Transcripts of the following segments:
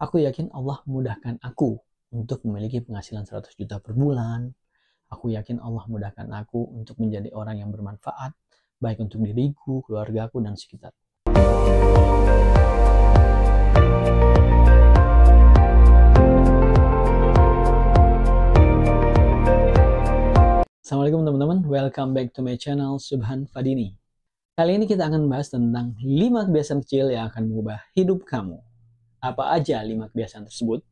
Aku yakin Allah mudahkan aku untuk memiliki penghasilan 100 juta per bulan. Aku yakin Allah mudahkan aku untuk menjadi orang yang bermanfaat, baik untuk diriku, keluargaku, dan sekitar. Assalamualaikum teman-teman, welcome back to my channel Subhan Fadini. Kali ini kita akan bahas tentang 5 kebiasaan kecil yang akan mengubah hidup kamu. Apa aja 5 kebiasaan tersebut?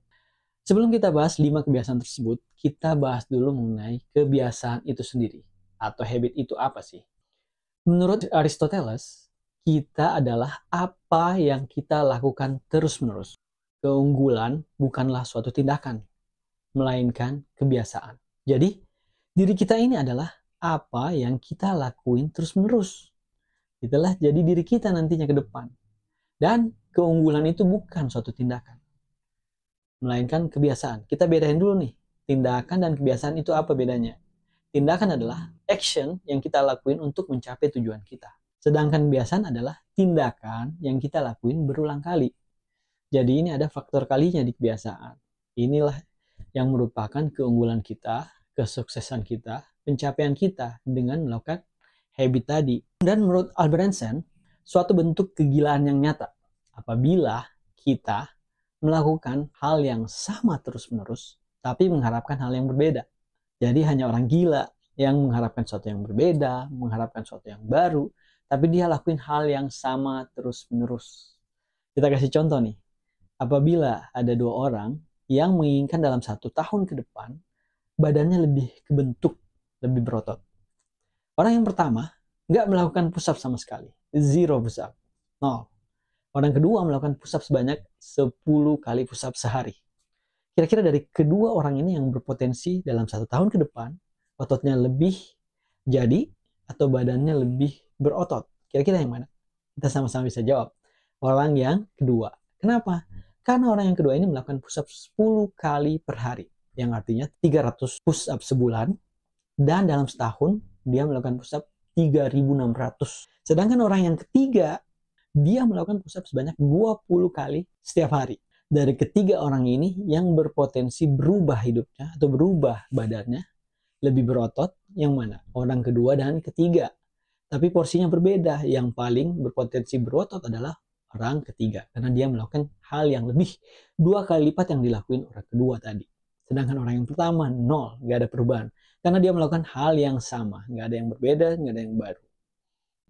Sebelum kita bahas 5 kebiasaan tersebut, kita bahas dulu mengenai kebiasaan itu sendiri. Atau habit itu apa sih? Menurut Aristoteles, kita adalah apa yang kita lakukan terus-menerus. Keunggulan bukanlah suatu tindakan, melainkan kebiasaan. Jadi, diri kita ini adalah apa yang kita lakuin terus-menerus. Itulah jadi diri kita nantinya ke depan. Dan keunggulan itu bukan suatu tindakan, melainkan kebiasaan. Kita bedain dulu nih, tindakan dan kebiasaan itu apa bedanya? Tindakan adalah action yang kita lakuin untuk mencapai tujuan kita. Sedangkan kebiasaan adalah tindakan yang kita lakuin berulang kali. Jadi ini ada faktor kalinya di kebiasaan. Inilah yang merupakan keunggulan kita, kesuksesan kita, pencapaian kita dengan melakukan habit tadi. Dan menurut Albert Einstein, suatu bentuk kegilaan yang nyata apabila kita melakukan hal yang sama terus-menerus, tapi mengharapkan hal yang berbeda. Jadi hanya orang gila yang mengharapkan sesuatu yang berbeda, mengharapkan sesuatu yang baru, tapi dia lakuin hal yang sama terus-menerus. Kita kasih contoh nih, apabila ada 2 orang yang menginginkan dalam 1 tahun ke depan, badannya lebih kebentuk, lebih berotot. Orang yang pertama nggak melakukan push up sama sekali, 0 push up, 0. Orang kedua melakukan push up sebanyak 10 kali push up sehari. Kira-kira dari kedua orang ini yang berpotensi dalam 1 tahun ke depan, ototnya lebih jadi atau badannya lebih berotot? Kira-kira yang mana? Kita sama-sama bisa jawab. Orang yang kedua. Kenapa? Karena orang yang kedua ini melakukan push up 10 kali per hari. Yang artinya 300 push up sebulan. Dan dalam setahun dia melakukan push up 3.600. Sedangkan orang yang ketiga, dia melakukan push up sebanyak 20 kali setiap hari. Dari ketiga orang ini yang berpotensi berubah hidupnya atau berubah badannya, lebih berotot, yang mana? Orang kedua dan ketiga. Tapi porsinya berbeda. Yang paling berpotensi berotot adalah orang ketiga. Karena dia melakukan hal yang lebih 2 kali lipat yang dilakuin orang kedua tadi. Sedangkan orang yang pertama, 0. Nggak ada perubahan. Karena dia melakukan hal yang sama. Nggak ada yang berbeda, nggak ada yang baru.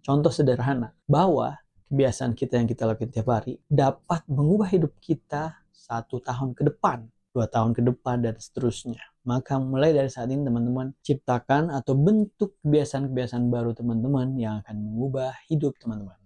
Contoh sederhana, bahwa kebiasaan kita yang kita lakukan tiap hari dapat mengubah hidup kita 1 tahun ke depan, 2 tahun ke depan, dan seterusnya. Maka mulai dari saat ini teman-teman ciptakan atau bentuk kebiasaan-kebiasaan baru teman-teman yang akan mengubah hidup teman-teman.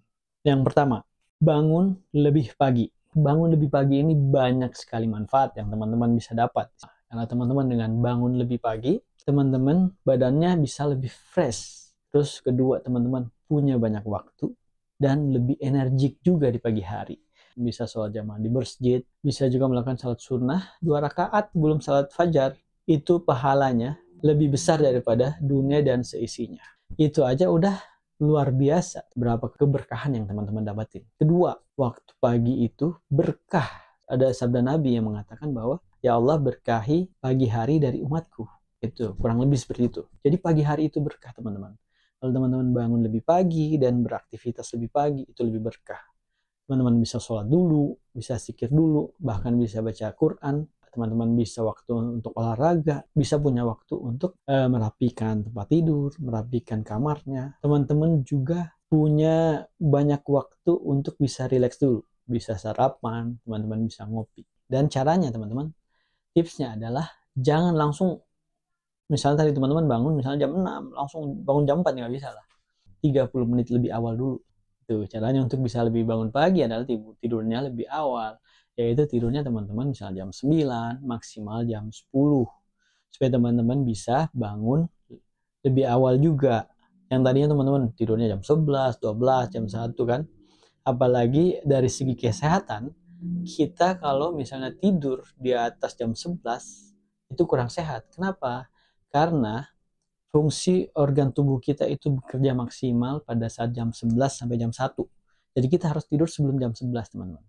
Yang pertama, bangun lebih pagi. Bangun lebih pagi ini banyak sekali manfaat yang teman-teman bisa dapat. Karena teman-teman dengan bangun lebih pagi, teman-teman badannya bisa lebih fresh. Terus kedua, teman-teman punya banyak waktu dan lebih energik juga di pagi hari. Bisa sholat jamaah di masjid, bisa juga melakukan salat sunnah 2 rakaat belum salat fajar. Itu pahalanya lebih besar daripada dunia dan seisinya. Itu aja udah luar biasa berapa keberkahan yang teman-teman dapatin. Kedua, waktu pagi itu berkah. Ada sabda Nabi yang mengatakan bahwa ya Allah berkahi pagi hari dari umatku. Itu kurang lebih seperti itu. Jadi pagi hari itu berkah teman-teman. Kalau teman-teman bangun lebih pagi dan beraktivitas lebih pagi, itu lebih berkah. Teman-teman bisa sholat dulu, bisa zikir dulu, bahkan bisa baca Quran. Teman-teman bisa waktu untuk olahraga, bisa punya waktu untuk merapikan tempat tidur, merapikan kamarnya. Teman-teman juga punya banyak waktu untuk bisa rileks dulu. Bisa sarapan, teman-teman bisa ngopi. Dan caranya teman-teman, tipsnya adalah jangan langsung, misalnya tadi teman-teman bangun misalnya jam 6, langsung bangun jam 4, nggak bisa lah. 30 menit lebih awal dulu. Tuh, caranya untuk bisa lebih bangun pagi adalah tidurnya lebih awal. Yaitu tidurnya teman-teman misalnya jam 9, maksimal jam 10. Supaya teman-teman bisa bangun lebih awal juga. Yang tadinya teman-teman tidurnya jam 11, 12, jam 1 kan. Apalagi dari segi kesehatan, kita kalau misalnya tidur di atas jam 11, itu kurang sehat. Kenapa? Karena fungsi organ tubuh kita itu bekerja maksimal pada saat jam 11 sampai jam 1. Jadi kita harus tidur sebelum jam 11, teman-teman.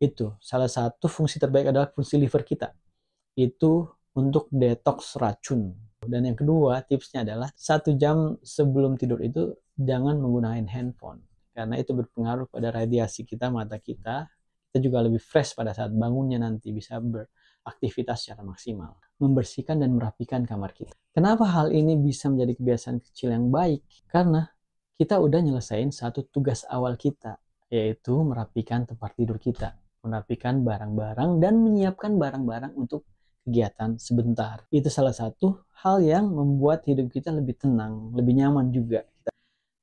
Itu salah satu fungsi terbaik adalah fungsi liver kita. Itu untuk detoks racun. Dan yang kedua, tipsnya adalah 1 jam sebelum tidur itu jangan menggunakan handphone. Karena itu berpengaruh pada radiasi kita, mata kita. Kita juga lebih fresh pada saat bangunnya nanti, bisa beraktivitas secara maksimal. Membersihkan dan merapikan kamar kita. Kenapa hal ini bisa menjadi kebiasaan kecil yang baik? Karena kita udah nyelesain satu tugas awal kita, yaitu merapikan tempat tidur kita. Merapikan barang-barang dan menyiapkan barang-barang untuk kegiatan sebentar. Itu salah satu hal yang membuat hidup kita lebih tenang, lebih nyaman juga.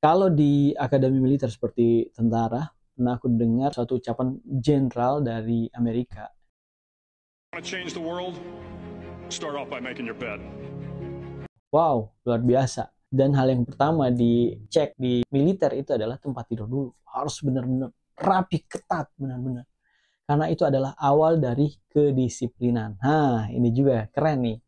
Kalau di akademi militer seperti tentara, pernah aku dengar suatu ucapan jenderal dari Amerika. Wow, luar biasa. Dan hal yang pertama dicek di militer itu adalah tempat tidur dulu. Harus benar-benar rapi, ketat, benar-benar. Karena itu adalah awal dari kedisiplinan. Nah, ini juga keren nih.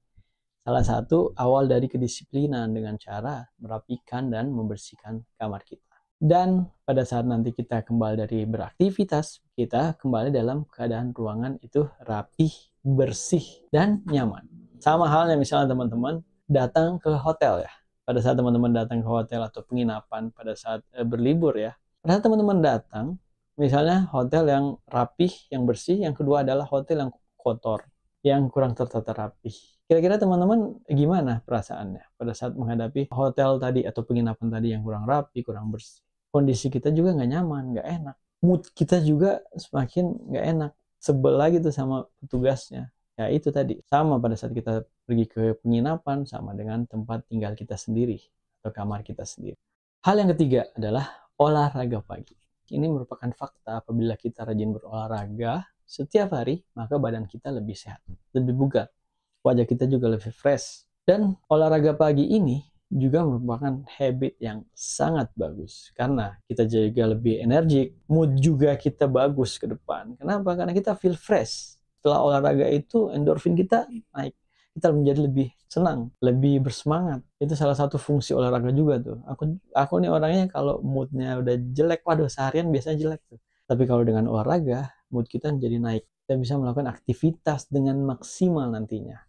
Salah satu awal dari kedisiplinan dengan cara merapikan dan membersihkan kamar kita. Dan pada saat nanti kita kembali dari beraktivitas, kita kembali dalam keadaan ruangan itu rapih, bersih, dan nyaman. Sama halnya misalnya teman-teman datang ke hotel ya. Pada saat teman-teman datang ke hotel atau penginapan pada saat berlibur ya. Pada saat teman-teman datang, misalnya hotel yang rapih, yang bersih, yang kedua adalah hotel yang kotor, yang kurang tertata rapih. Kira-kira teman-teman gimana perasaannya pada saat menghadapi hotel tadi atau penginapan tadi yang kurang rapi, kurang bersih? Kondisi kita juga nggak nyaman, nggak enak. Mood kita juga semakin nggak enak. Sebel lagi tuh sama petugasnya. Ya itu tadi, sama pada saat kita pergi ke penginapan, sama dengan tempat tinggal kita sendiri atau kamar kita sendiri. Hal yang ketiga adalah olahraga pagi. Ini merupakan fakta apabila kita rajin berolahraga setiap hari, maka badan kita lebih sehat, lebih bugar. Wajah kita juga lebih fresh. Dan olahraga pagi ini juga merupakan habit yang sangat bagus. Karena kita juga lebih energik, mood juga kita bagus ke depan. Kenapa? Karena kita feel fresh. Setelah olahraga itu endorfin kita naik. Kita menjadi lebih senang, lebih bersemangat. Itu salah satu fungsi olahraga juga tuh. Aku nih orangnya kalau moodnya udah jelek, waduh seharian biasanya jelek tuh. Tapi kalau dengan olahraga, mood kita menjadi naik. Kita bisa melakukan aktivitas dengan maksimal nantinya.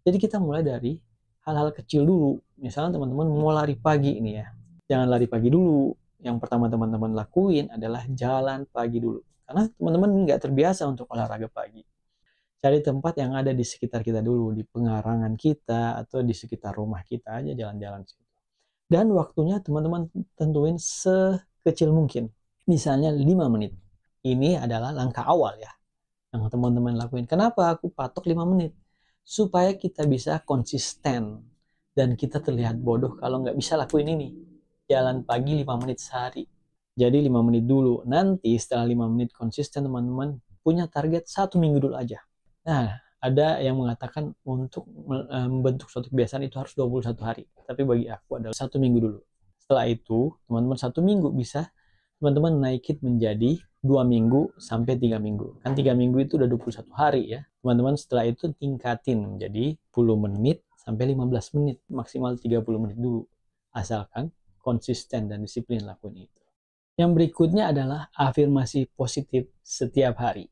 Jadi kita mulai dari hal-hal kecil dulu. Misalnya teman-teman mau lari pagi ini ya. Jangan lari pagi dulu. Yang pertama teman-teman lakuin adalah jalan pagi dulu. Karena teman-teman nggak terbiasa untuk olahraga pagi. Cari tempat yang ada di sekitar kita dulu, di pengarangan kita, atau di sekitar rumah kita aja jalan-jalan situ. Dan waktunya teman-teman tentuin sekecil mungkin. Misalnya 5 menit. Ini adalah langkah awal ya, yang teman-teman lakuin. Kenapa aku patok 5 menit? Supaya kita bisa konsisten. Dan kita terlihat bodoh kalau nggak bisa lakuin ini. Jalan pagi 5 menit sehari. Jadi 5 menit dulu. Nanti setelah 5 menit konsisten teman-teman punya target 1 minggu dulu aja. Nah, ada yang mengatakan untuk membentuk suatu kebiasaan itu harus 21 hari. Tapi bagi aku adalah 1 minggu dulu. Setelah itu, teman-teman 1 minggu bisa teman-teman naikin menjadi 2 minggu sampai 3 minggu. Kan 3 minggu itu udah 21 hari ya. Teman-teman setelah itu tingkatin menjadi 10 menit sampai 15 menit. Maksimal 30 menit dulu. Asalkan konsisten dan disiplin lakuin itu. Yang berikutnya adalah afirmasi positif setiap hari.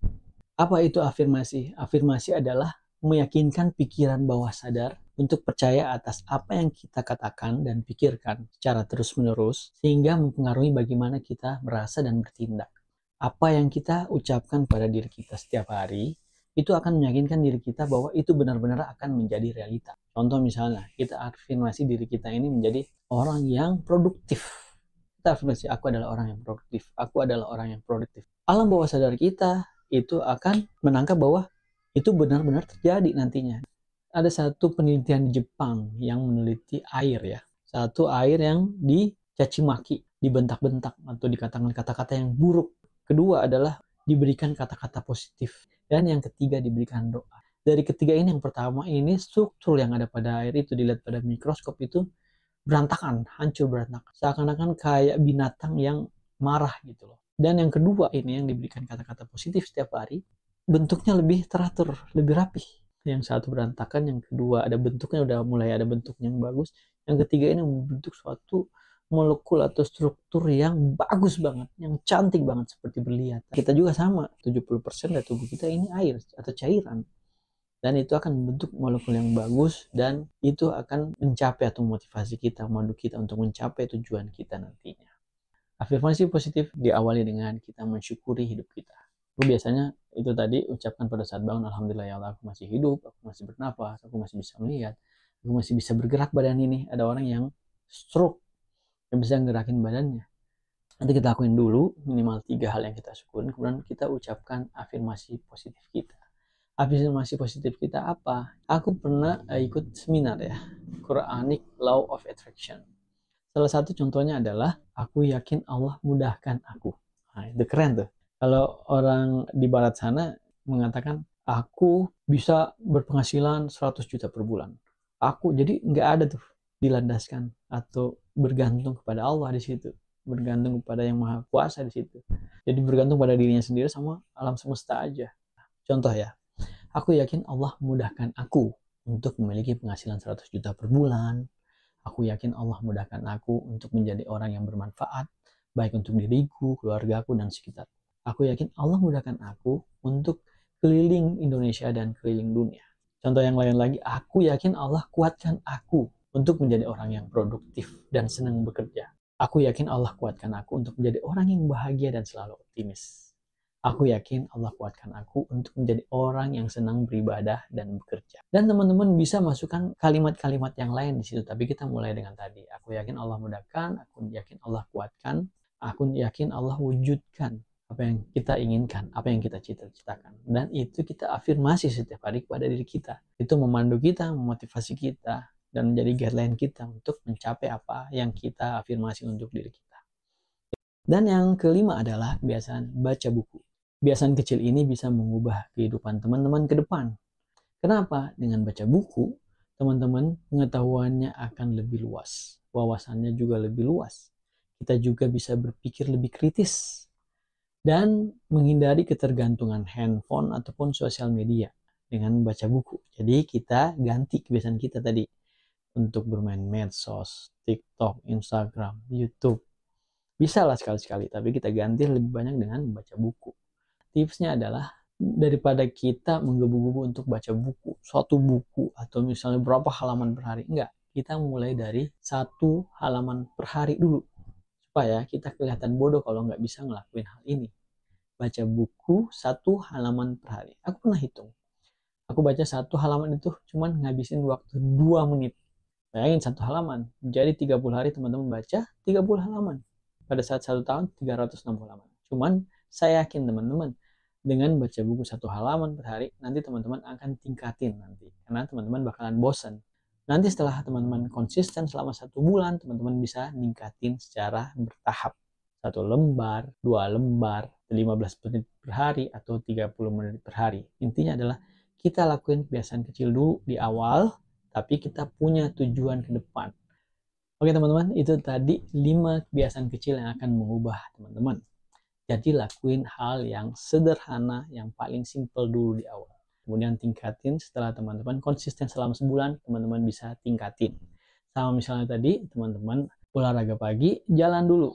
Apa itu afirmasi? Afirmasi adalah meyakinkan pikiran bawah sadar untuk percaya atas apa yang kita katakan dan pikirkan secara terus-menerus sehingga mempengaruhi bagaimana kita merasa dan bertindak. Apa yang kita ucapkan pada diri kita setiap hari itu akan meyakinkan diri kita bahwa itu benar-benar akan menjadi realita. Contoh misalnya, kita afirmasi diri kita ini menjadi orang yang produktif. Kita afirmasi, aku adalah orang yang produktif. Aku adalah orang yang produktif. Alam bawah sadar kita itu akan menangkap bahwa itu benar-benar terjadi nantinya. Ada satu penelitian di Jepang yang meneliti air ya. Satu air yang dicaci maki, dibentak-bentak atau dikatakan kata-kata yang buruk. Kedua adalah diberikan kata-kata positif. Dan yang ketiga diberikan doa. Dari ketiga ini yang pertama ini struktur yang ada pada air itu dilihat pada mikroskop itu berantakan, hancur berantakan. Seakan-akan kayak binatang yang marah gitu loh. Dan yang kedua ini yang diberikan kata-kata positif setiap hari, bentuknya lebih teratur, lebih rapih. Yang satu berantakan, yang kedua ada bentuknya, udah mulai ada bentuknya yang bagus. Yang ketiga ini membentuk suatu molekul atau struktur yang bagus banget, yang cantik banget seperti berlian. Kita juga sama, 70% dari tubuh kita ini air atau cairan. Dan itu akan membentuk molekul yang bagus dan itu akan mencapai atau motivasi kita, memandu kita untuk mencapai tujuan kita nantinya. Afirmasi positif diawali dengan kita mensyukuri hidup kita. Aku biasanya itu tadi ucapkan pada saat bangun, alhamdulillah ya Allah, aku masih hidup, aku masih bernafas, aku masih bisa melihat, aku masih bisa bergerak badan ini. Ada orang yang stroke, yang bisa gerakin badannya. Nanti kita lakuin dulu minimal 3 hal yang kita syukurin, kemudian kita ucapkan afirmasi positif kita. Afirmasi positif kita apa? Aku pernah ikut seminar ya, Quranic Law of Attraction. Salah satu contohnya adalah, aku yakin Allah mudahkan aku. Nah, itu keren tuh. Kalau orang di barat sana mengatakan, aku bisa berpenghasilan 100 juta per bulan. Jadi nggak ada tuh dilandaskan atau bergantung kepada Allah di situ. Bergantung kepada yang maha kuasa di situ. Jadi bergantung pada dirinya sendiri sama alam semesta aja. Contoh ya, aku yakin Allah mudahkan aku untuk memiliki penghasilan 100 juta per bulan. Aku yakin Allah mudahkan aku untuk menjadi orang yang bermanfaat, baik untuk diriku, keluargaku, dan sekitar. Aku yakin Allah mudahkan aku untuk keliling Indonesia dan keliling dunia. Contoh yang lain lagi, aku yakin Allah kuatkan aku untuk menjadi orang yang produktif dan senang bekerja. Aku yakin Allah kuatkan aku untuk menjadi orang yang bahagia dan selalu optimis. Aku yakin Allah kuatkan aku untuk menjadi orang yang senang beribadah dan bekerja. Dan teman-teman bisa masukkan kalimat-kalimat yang lain di situ. Tapi kita mulai dengan tadi. Aku yakin Allah mudahkan, aku yakin Allah kuatkan, aku yakin Allah wujudkan apa yang kita inginkan, apa yang kita cita-citakan. Dan itu kita afirmasi setiap hari kepada diri kita. Itu memandu kita, memotivasi kita, dan menjadi guideline kita untuk mencapai apa yang kita afirmasi untuk diri kita. Dan yang kelima adalah kebiasaan baca buku. Kebiasaan kecil ini bisa mengubah kehidupan teman-teman ke depan. Kenapa? Dengan baca buku, teman-teman pengetahuannya akan lebih luas. Wawasannya juga lebih luas. Kita juga bisa berpikir lebih kritis. Dan menghindari ketergantungan handphone ataupun sosial media dengan baca buku. Jadi kita ganti kebiasaan kita tadi untuk bermain medsos, TikTok, Instagram, YouTube. Bisa lah sekali-sekali, tapi kita ganti lebih banyak dengan membaca buku. Tipsnya adalah daripada kita menggebu-gebu untuk baca buku, suatu buku atau misalnya berapa halaman per hari, enggak. Kita mulai dari 1 halaman per hari dulu supaya kita kelihatan bodoh kalau nggak bisa ngelakuin hal ini. Baca buku 1 halaman per hari. Aku pernah hitung. Aku baca 1 halaman itu cuman ngabisin waktu 2 menit. Bayangin 1 halaman. Jadi 30 hari teman-teman baca 30 halaman. Pada saat 1 tahun 360 halaman. Cuman saya yakin teman-teman dengan baca buku 1 halaman per hari, nanti teman-teman akan tingkatin nanti. Karena teman-teman bakalan bosan. Nanti setelah teman-teman konsisten selama 1 bulan, teman-teman bisa ningkatin secara bertahap. 1 lembar, 2 lembar, 15 menit per hari, atau 30 menit per hari. Intinya adalah kita lakuin kebiasaan kecil dulu di awal, tapi kita punya tujuan ke depan. Oke teman-teman, itu tadi 5 kebiasaan kecil yang akan mengubah teman-teman. Jadi lakuin hal yang sederhana, yang paling simple dulu di awal. Kemudian tingkatin setelah teman-teman konsisten selama sebulan, teman-teman bisa tingkatin. Sama misalnya tadi, teman-teman olahraga pagi, jalan dulu.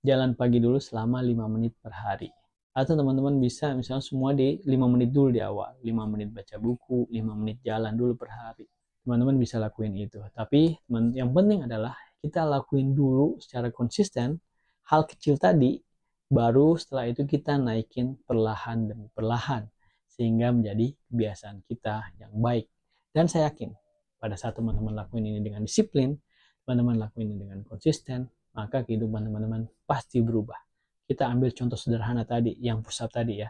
Jalan pagi dulu selama 5 menit per hari. Atau teman-teman bisa misalnya semua di 5 menit dulu di awal. 5 menit baca buku, 5 menit jalan dulu per hari. Teman-teman bisa lakuin itu. Tapi yang penting adalah kita lakuin dulu secara konsisten hal kecil tadi. Baru setelah itu kita naikin perlahan demi perlahan. Sehingga menjadi kebiasaan kita yang baik. Dan saya yakin pada saat teman-teman lakuin ini dengan disiplin, teman-teman lakuin ini dengan konsisten, maka kehidupan teman-teman pasti berubah. Kita ambil contoh sederhana tadi, yang push up tadi ya.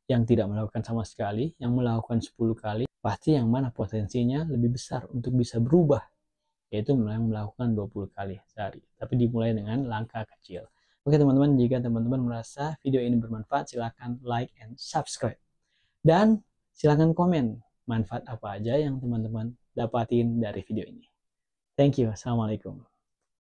Yang tidak melakukan sama sekali, yang melakukan 10 kali, pasti yang mana potensinya lebih besar untuk bisa berubah. Yaitu melakukan 20 kali sehari. Tapi dimulai dengan langkah kecil. Oke teman-teman, jika teman-teman merasa video ini bermanfaat, silahkan like and subscribe. Dan silahkan komen manfaat apa aja yang teman-teman dapatin dari video ini. Thank you. Assalamualaikum.